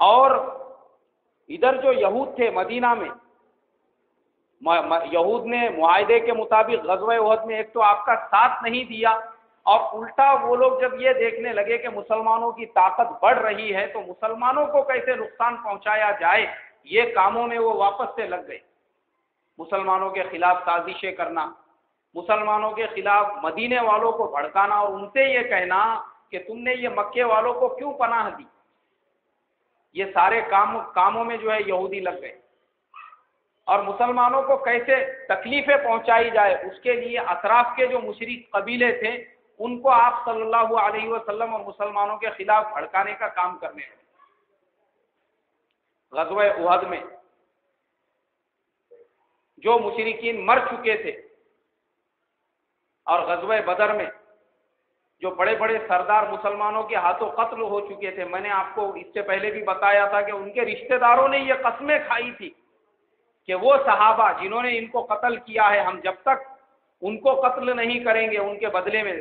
اور ادھر جو یہود تھے مدینہ میں، یہود نے معاہدے کے مطابق غزوہ احد میں ایک تو آپ کا ساتھ نہیں دیا، اور الٹا وہ لوگ جب یہ دیکھنے لگے کہ مسلمانوں کی طاقت بڑھ رہی ہے تو مسلمانوں کو کیسے نقصان پہنچایا جائے، یہ کاموں میں وہ واپس سے لگ گئے۔ مسلمانوں کے خلاف سازشیں کرنا، مسلمانوں کے خلاف مدینے والوں کو بھڑکانا، اور ان سے یہ کہنا کہ تم نے یہ مکے والوں کو کیوں پناہ دی، یہ سارے کاموں میں جو ہے یہودی لگ گئے، اور مسلمانوں کو کیسے تکلیفیں پہنچائی جائے اس کے لیے اطراف کے جو مشرک قبیلے تھے ان کو آپ صلی اللہ علیہ وسلم اور مسلمانوں کے خلاف بھڑکانے کا کام کرنے لگے۔ غزوہ احد میں جو مشرکین مر چکے تھے، اور غزوہ بدر میں جو بڑے بڑے سردار مسلمانوں کے ہاتھوں قتل ہو چکے تھے، میں نے آپ کو اس سے پہلے بھی بتایا تھا کہ ان کے رشتہ داروں نے یہ قسمیں کھائی تھی کہ وہ صحابہ جنہوں نے ان کو قتل کیا ہے، ہم جب تک ان کو قتل نہیں کریں گے ان کے بدلے میں،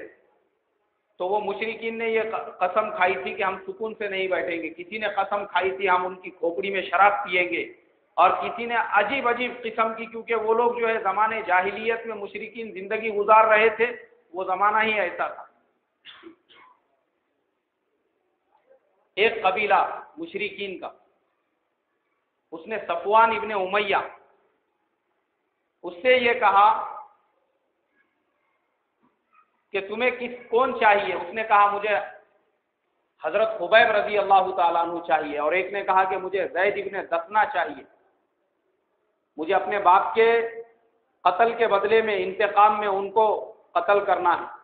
تو وہ مشرکین نے یہ قسم کھائی تھی کہ ہم سکون سے نہیں بیٹھیں گے۔ کسی نے قسم کھائی تھی ہم ان کی کھوپڑی میں شراب پیئیں گے، اور کسی نے عجیب عجیب قسم کی، کیونکہ وہ لوگ جو ہے زمانے جاہلیت میں مشرکین زندگی گزار رہے تھے، وہ زمانہ ہی ایسا تھا۔ ایک قبیلہ مشرکین کا، اس نے صفوان ابن امیہ، اس سے یہ کہا کہ تمہیں کون چاہیے؟ اس نے کہا مجھے حضرت خبیب رضی اللہ تعالیٰ عنہ چاہیے، اور ایک نے کہا کہ مجھے زید ابن دثنہ چاہیے، مجھے اپنے باپ کے قتل کے بدلے میں انتقام میں ان کو قتل کرنا ہے۔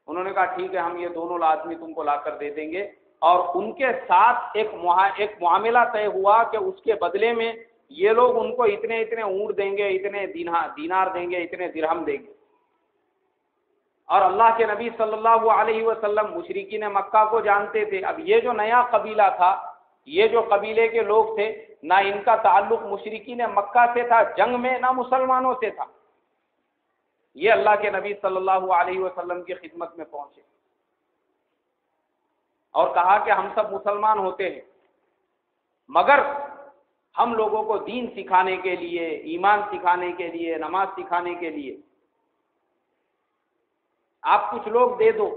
انہوں نے کہا ٹھیک ہے، ہم یہ دونوں آدمی تم کو لا کر دے دیں گے، اور ان کے ساتھ ایک معاملہ طے ہوا کہ اس کے بدلے میں یہ لوگ ان کو اتنے اتنے اونٹ دیں گے، اتنے دینار دیں گے، اتنے درہم دیں گے۔ اور اللہ کے نبی صلی اللہ علیہ وسلم مشرکین مکہ کو جانتے تھے۔ اب یہ جو نیا قبیلہ تھا، یہ جو قبیلے کے لوگ تھے، نہ ان کا تعلق مشرکین مکہ سے تھا جنگ میں، نہ مسلمانوں سے تھا، یہ اللہ کے نبی صلی اللہ علیہ وسلم کی خدمت میں پہنچے اور کہا کہ ہم سب مسلمان ہوتے ہیں، مگر ہم لوگوں کو دین سکھانے کے لیے، ایمان سکھانے کے لیے، نماز سکھانے کے لیے آپ کچھ لوگ دے دو،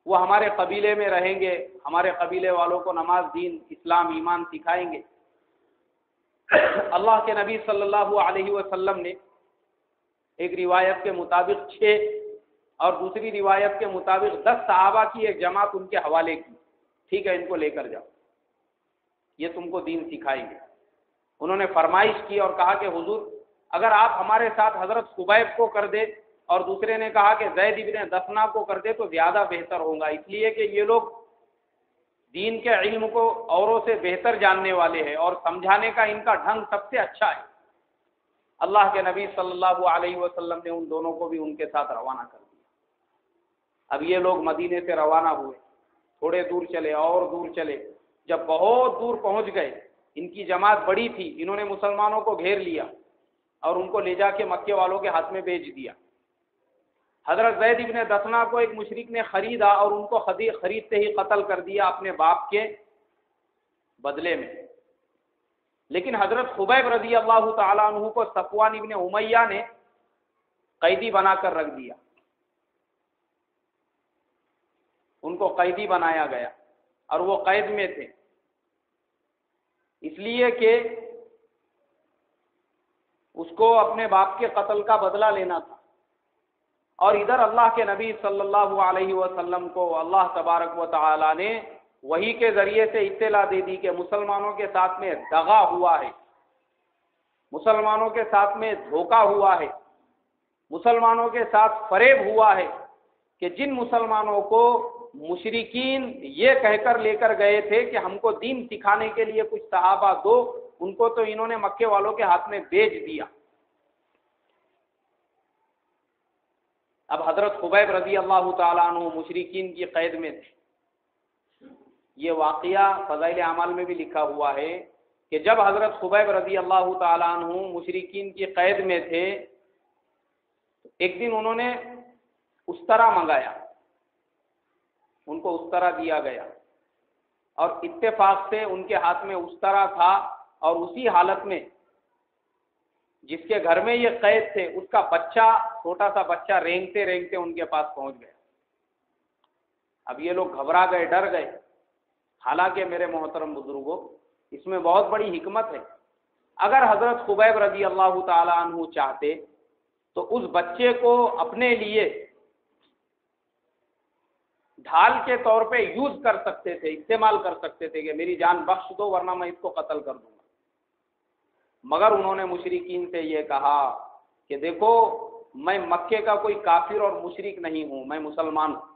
وہ ہمارے قبیلے میں رہیں گے، ہمارے قبیلے والوں کو نماز، دین، اسلام، ایمان سکھائیں گے۔ اللہ کے نبی صلی اللہ علیہ وسلم نے ایک روایت کے مطابق 6 اور دوسری روایت کے مطابق 10 صحابہ کی ایک جماعت ان کے حوالے کی، ٹھیک ہے ان کو لے کر جاؤ، یہ تم کو دین سکھائیں گے۔ انہوں نے فرمائش کی اور کہا کہ حضور اگر آپ ہمارے ساتھ حضرت خبیب کو کر دے، اور دوسرے نے کہا کہ زید ابن دثنہ کو کر دے تو زیادہ بہتر ہوگا، اس لیے کہ یہ لوگ دین کے علم کو اوروں سے بہتر جاننے والے ہیں، اور سمجھانے کا ان کا ڈھنگ سب سے اچھا ہے۔ اللہ کے نبی صلی اللہ علیہ وسلم نے ان دونوں کو بھی ان کے ساتھ روانہ کر دیا۔ اب یہ لوگ مدینے سے روانہ ہوئے، تھوڑے دور چلے اور دور چلے، جب بہت دور پہنچ گئے، ان کی جماعت بڑی تھی، انہوں نے مسلمانوں کو گھیر لیا اور ان کو لے جا کے مکے والوں کے ہاتھ میں بیچ دیا۔ حضرت زید ابن دثنہ کو ایک مشرک نے خریدا اور ان کو خریدتے ہی قتل کر دیا اپنے باپ کے بدلے میں۔ لیکن حضرت خبیب رضی اللہ تعالیٰ عنہ کو صفوان ابن امیہ نے قیدی بنا کر رکھ دیا، ان کو قیدی بنایا گیا، اور وہ قید میں تھے اس لیے کہ اس کو اپنے باپ کے قتل کا بدلہ لینا تھا۔ اور ادھر اللہ کے نبی صلی اللہ علیہ وسلم کو اللہ تبارک و تعالی نے وحی کے ذریعے سے اطلاع دے دی کہ مسلمانوں کے ساتھ میں دغا ہوا ہے، مسلمانوں کے ساتھ میں دھوکہ ہوا ہے، مسلمانوں کے ساتھ فریب ہوا ہے، کہ جن مسلمانوں کو مشرکین یہ کہہ کر لے کر گئے تھے کہ ہم کو دین سکھانے کے لیے کچھ صحابہ دو، ان کو تو انہوں نے مکے والوں کے ہاتھ میں بیچ دیا۔ اب حضرت خبیب رضی اللہ تعالیٰ عنہ مشرکین کی قید میں تھے۔ یہ واقعہ فضائل اعمال میں بھی لکھا ہوا ہے کہ جب حضرت خبیب رضی اللہ تعالیٰ عنہ مشرکین کی قید میں تھے، ایک دن انہوں نے استرا منگایا، ان کو استرا دیا گیا، اور اتفاق سے ان کے ہاتھ میں اس طرح تھا، اور اسی حالت میں جس کے گھر میں یہ قید تھے اس کا بچہ، چھوٹا سا بچہ رینگتے رینگتے ان کے پاس پہنچ گیا۔ اب یہ لوگ گھبرا گئے، ڈر گئے۔ حالانکہ میرے محترم بزرگوں، اس میں بہت بڑی حکمت ہے۔ اگر حضرت خبیب رضی اللہ تعالی عنہ چاہتے تو اس بچے کو اپنے لیے ڈھال کے طور پہ یوز کر سکتے تھے، استعمال کر سکتے تھے کہ میری جان بخش دو ورنہ میں اس کو قتل کر دوں گا۔ مگر انہوں نے مشرکین سے یہ کہا کہ دیکھو، میں مکے کا کوئی کافر اور مشرک نہیں ہوں، میں مسلمان ہوں،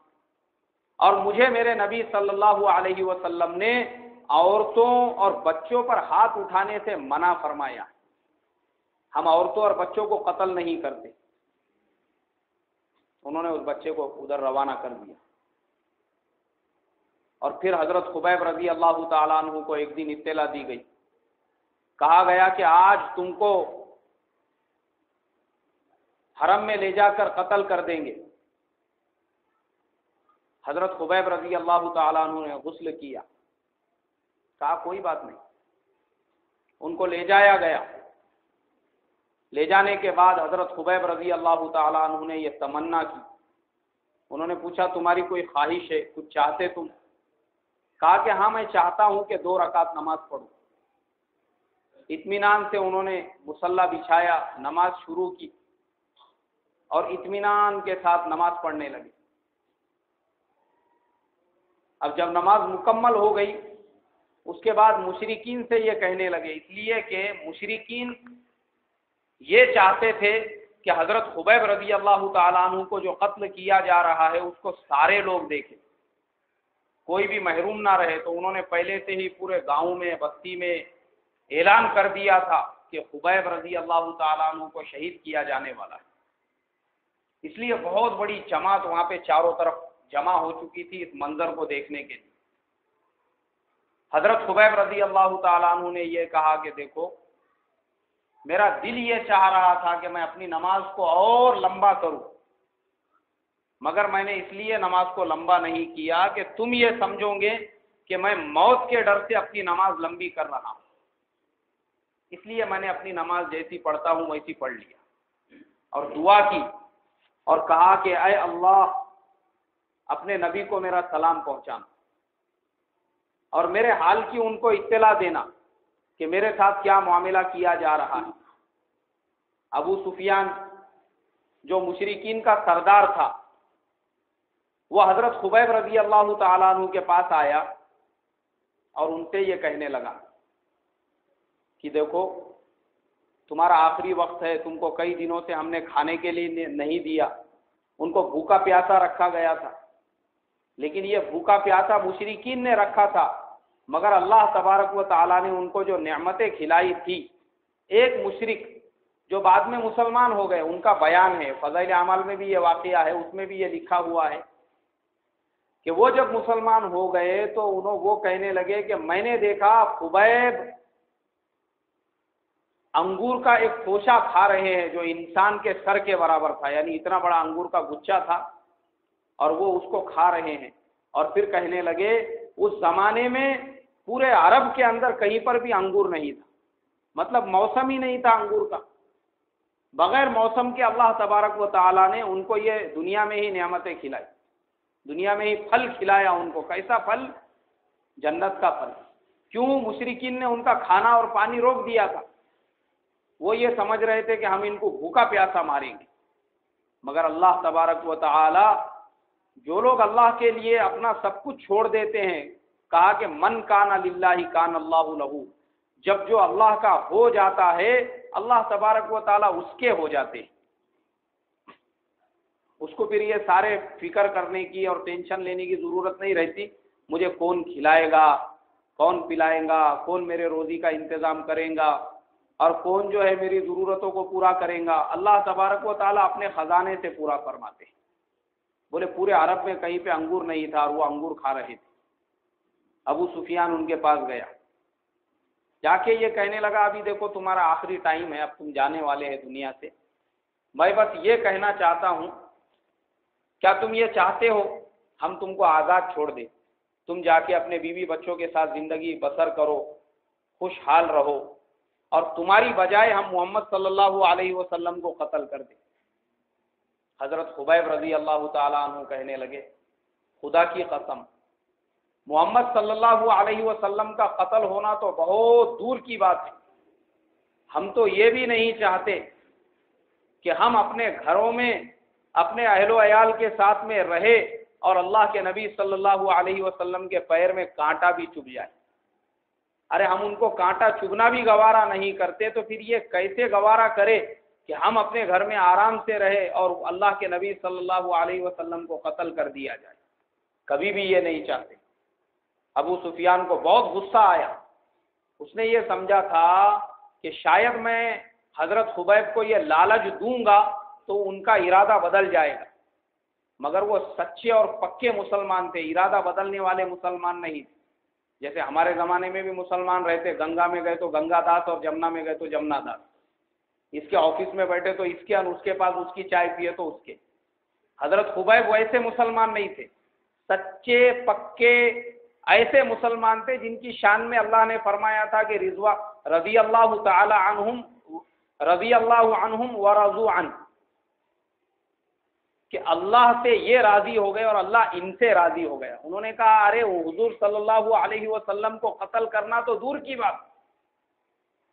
اور مجھے میرے نبی صلی اللہ علیہ وسلم نے عورتوں اور بچوں پر ہاتھ اٹھانے سے منع فرمایا۔ ہم عورتوں اور بچوں کو قتل نہیں کرتے۔ انہوں نے اس بچے کو ادھر روانہ کر دیا، اور پھر حضرت خبیب رضی اللہ تعالیٰ عنہ کو ایک دن اطلاع دی گئی، کہا گیا کہ آج تم کو حرم میں لے جا کر قتل کر دیں گے۔ حضرت خبیب رضی اللہ تعالیٰ عنہ نے غسل کیا، کہا کوئی بات نہیں۔ ان کو لے جایا گیا۔ لے جانے کے بعد حضرت خبیب رضی اللہ تعالیٰ عنہ نے یہ تمنا کی۔ انہوں نے پوچھا تمہاری کوئی خواہش ہے، کچھ چاہتے تم؟ کہا کہ ہاں، میں چاہتا ہوں کہ 2 رکعت نماز پڑھوں۔ اطمینان سے انہوں نے مصلی بچھایا، نماز شروع کی، اور اطمینان کے ساتھ نماز پڑھنے لگے۔ اب جب نماز مکمل ہو گئی، اس کے بعد مشرکین سے یہ کہنے لگے، اس لیے کہ مشرکین یہ چاہتے تھے کہ حضرت خبیب رضی اللہ تعالیٰ عنہ کو جو قتل کیا جا رہا ہے اس کو سارے لوگ دیکھیں، کوئی بھی محروم نہ رہے۔ تو انہوں نے پہلے سے ہی پورے گاؤں میں، بستی میں اعلان کر دیا تھا کہ خبیب رضی اللہ تعالیٰ عنہ کو شہید کیا جانے والا ہے۔ اس لیے بہت بڑی جماعت وہاں پہ چاروں طرف جمع ہو چکی تھی اس منظر کو دیکھنے کے لیے۔ حضرت خبیب رضی اللہ تعالیٰ عنہ نے یہ کہا کہ دیکھو، میرا دل یہ چاہ رہا تھا کہ میں اپنی نماز کو اور لمبا کروں، مگر میں نے اس لیے نماز کو لمبا نہیں کیا کہ تم یہ سمجھو گے کہ میں موت کے ڈر سے اپنی نماز لمبی کر رہا ہوں، اس لیے میں نے اپنی نماز جیسی پڑھتا ہوں ویسی پڑھ لیا، اور دعا کی اور کہا کہ اے اللہ، اپنے نبی کو میرا سلام پہنچانا اور میرے حال کی ان کو اطلاع دینا کہ میرے ساتھ کیا معاملہ کیا جا رہا ہے۔ ابو سفیان جو مشرکین کا سردار تھا، وہ حضرت خبیب رضی اللہ تعالیٰ عنہ کے پاس آیا اور ان سے یہ کہنے لگا کہ دیکھو، تمہارا آخری وقت ہے، تم کو کئی دنوں سے ہم نے کھانے کے لیے نہیں دیا۔ ان کو بھوکا پیاسا رکھا گیا تھا، لیکن یہ بھوکا پیاسا مشرکین نے رکھا تھا، مگر اللہ تبارک و تعالیٰ نے ان کو جو نعمتیں کھلائی تھی۔ ایک مشرک جو بعد میں مسلمان ہو گئے، ان کا بیان ہے، فضائل اعمال میں بھی یہ واقعہ ہے، اس میں بھی یہ لکھا ہوا ہے کہ وہ جب مسلمان ہو گئے تو وہ کہنے لگے کہ میں نے دیکھا خبیب انگور کا ایک توشہ کھا رہے ہیں جو انسان کے سر کے برابر تھا، یعنی اتنا بڑا انگور کا گچھا تھا، اور وہ اس کو کھا رہے ہیں۔ اور پھر کہنے لگے اس زمانے میں پورے عرب کے اندر کہیں پر بھی انگور نہیں تھا، مطلب موسم ہی نہیں تھا انگور کا۔ بغیر موسم کے اللہ تبارک و تعالیٰ نے ان کو یہ دنیا میں ہی نعمتیں کھلائی، دنیا میں ہی پھل کھلایا ان کو۔ کیسا پھل؟ جنت کا پھل۔ کیوں؟ مشرکین نے ان کا کھانا اور پانی روک دیا تھا، وہ یہ سمجھ رہے تھے کہ ہم ان کو بھوکا پیاسا ماریں گے، مگر اللہ تبارک و تعالی، جو لوگ اللہ کے لیے اپنا سب کچھ چھوڑ دیتے ہیں، کہا کہ من کان للہ کان اللہ لہو، جب جو اللہ کا ہو جاتا ہے اللہ تبارک و تعالی اس کے ہو جاتے ہیں۔ اس کو پھر یہ سارے فکر کرنے کی اور ٹینشن لینے کی ضرورت نہیں رہتی، مجھے کون کھلائے گا، کون پلائے گا، کون میرے روزی کا انتظام کرے گا، اور کون جو ہے میری ضرورتوں کو پورا کرے گا۔ اللہ تبارک و تعالیٰ اپنے خزانے سے پورا فرماتے ہیں۔ بولے پورے عرب میں کہیں پہ انگور نہیں تھا اور وہ انگور کھا رہے تھے۔ ابو سفیان ان کے پاس گیا، جا کے یہ کہنے لگا ابھی دیکھو تمہارا آخری ٹائم ہے، اب تم جانے والے ہیں دنیا سے، میں بس یہ کہنا چاہتا ہوں، کیا تم یہ چاہتے ہو ہم تم کو آزاد چھوڑ دیں؟ تم جا کے اپنے بیوی بچوں کے ساتھ زندگی بسر کرو، خوشحال رہو، اور تمہاری بجائے ہم محمد صلی اللہ علیہ وسلم کو قتل کر دیں۔ حضرت خبیب رضی اللہ تعالیٰ عنہ کہنے لگے خدا کی قسم، محمد صلی اللہ علیہ وسلم کا قتل ہونا تو بہت دور کی بات ہے، ہم تو یہ بھی نہیں چاہتے کہ ہم اپنے گھروں میں اپنے اہل و عیال کے ساتھ میں رہے اور اللہ کے نبی صلی اللہ علیہ وسلم کے پیر میں کانٹا بھی چبھ جائے۔ ارے ہم ان کو کانٹا چبھنا بھی گوارا نہیں کرتے تو پھر یہ کیسے گوارا کرے کہ ہم اپنے گھر میں آرام سے رہے اور اللہ کے نبی صلی اللہ علیہ وسلم کو قتل کر دیا جائے؟ کبھی بھی یہ نہیں چاہتے۔ ابو سفیان کو بہت غصہ آیا، اس نے یہ سمجھا تھا کہ شاید میں حضرت خبیب کو یہ لالچ دوں گا تو ان کا ارادہ بدل جائے گا، مگر وہ سچے اور پکے مسلمان تھے، ارادہ بدلنے والے مسلمان نہیں تھے۔ جیسے ہمارے زمانے میں بھی مسلمان رہتے، گنگا میں گئے تو گنگا داس اور جمنا میں گئے تو جمنا داس، اس کے آفس میں بیٹھے تو اس کے اور اس کے پاس اس کی چائے پیے تو اس کے۔ حضرت خبیب ویسے مسلمان نہیں تھے، سچے پکے ایسے مسلمان تھے جن کی شان میں اللہ نے فرمایا تھا کہ رضی اللہ تعالی عنہم ورضوا عنہ، کہ اللہ سے یہ راضی ہو گئے اور اللہ ان سے راضی ہو گیا۔ انہوں نے کہا ارے حضور صلی اللہ علیہ وسلم کو قتل کرنا تو دور کی بات،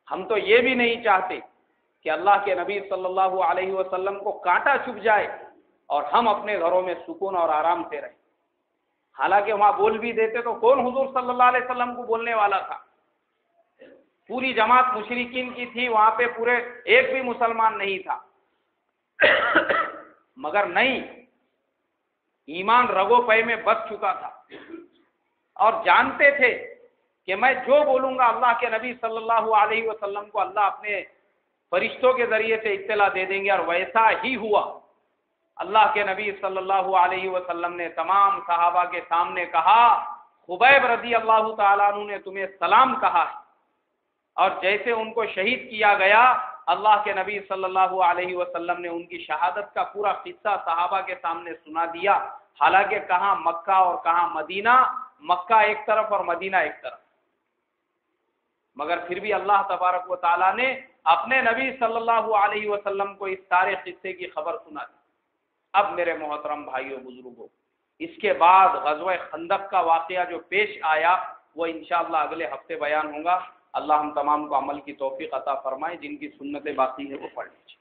ہم تو یہ بھی نہیں چاہتے کہ اللہ کے نبی صلی اللہ علیہ وسلم کو کانٹا چبھ جائے اور ہم اپنے گھروں میں سکون اور آرام سے رہیں۔ حالانکہ وہاں بول بھی دیتے تو کون حضور صلی اللہ علیہ وسلم کو بولنے والا تھا؟ پوری جماعت مشرکین کی تھی، وہاں پہ پورے ایک بھی مسلمان نہیں تھا، مگر نہیں، ایمان رگو پے میں بس چکا تھا اور جانتے تھے کہ میں جو بولوں گا اللہ کے نبی صلی اللہ علیہ وسلم کو اللہ اپنے فرشتوں کے ذریعے سے اطلاع دے دیں گے، اور ویسا ہی ہوا۔ اللہ کے نبی صلی اللہ علیہ وسلم نے تمام صحابہ کے سامنے کہا خبیب رضی اللہ تعالیٰ عنہ نے تمہیں سلام کہا ہے، اور جیسے ان کو شہید کیا گیا اللہ کے نبی صلی اللہ علیہ وسلم نے ان کی شہادت کا پورا قصہ صحابہ کے سامنے سنا دیا۔ حالانکہ کہاں مکہ اور کہاں مدینہ، مکہ ایک طرف اور مدینہ ایک طرف، مگر پھر بھی اللہ تبارک و تعالیٰ نے اپنے نبی صلی اللہ علیہ وسلم کو اس سارے قصے کی خبر سنا دی۔ اب میرے محترم بھائیوں بزرگوں، اس کے بعد غزوہ خندق کا واقعہ جو پیش آیا وہ انشاءاللہ اگلے ہفتے بیان ہوگا۔ اللہ ہم تمام کو عمل کی توفیق عطا فرمائے، جن کی سنتیں باقی ہے وہ پڑھ لیجیے۔